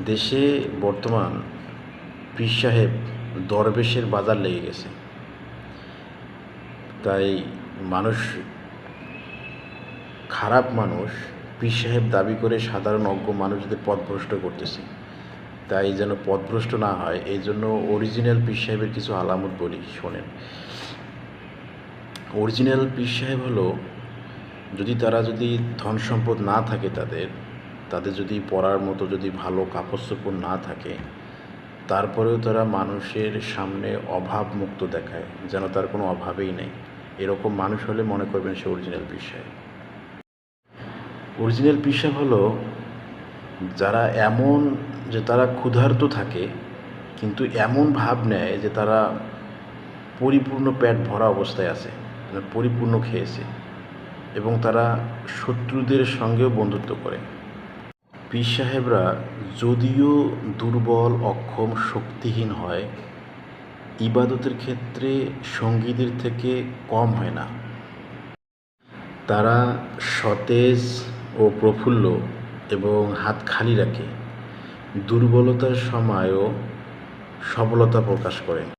দেশে বর্তমান পীর সাহেব দরবেশের বাজার লেগে গেছে। তাই মানুষ, খারাপ মানুষ পীর সাহেব দাবি করে সাধারণ অজ্ঞ মানুষদের পথভ্রষ্ট করতেছে। তাই যেন পথভ্রষ্ট না হয় এই জন্য অরিজিনাল পীর সাহেবের কিছু আলামত বলি, শোনেন। অরিজিনাল পীর সাহেব হলো, যদি ধন সম্পদ না থাকে, তাদের যদি পরার মতো যদি ভালো কাপড় চোপড় না থাকে, তারপরেও তারা মানুষের সামনে অভাব মুক্ত দেখায়, যেন তার কোনো অভাবেই নেই। এরকম মানুষ হলে মনে করবেন সে অরিজিনাল পীর সাহেব। অরিজিনাল পীর সাহেব হলো যারা এমন যে তারা ক্ষুধার্ত থাকে, কিন্তু এমন ভাব নেয় যে তারা পরিপূর্ণ পেট ভরা অবস্থায় আছে, মানে পরিপূর্ণ খেয়েছে, এবং তারা শত্রুদের সঙ্গেও বন্ধুত্ব করে। পীর সাহেবরা যদিও দুর্বল, অক্ষম, শক্তিহীন হয়, ইবাদতের ক্ষেত্রে সঙ্গীদের থেকে কম হয় না। তারা সতেজ ও প্রফুল্ল এবং হাত খালি রাখে, দুর্বলতার সময়ও সবলতা প্রকাশ করে।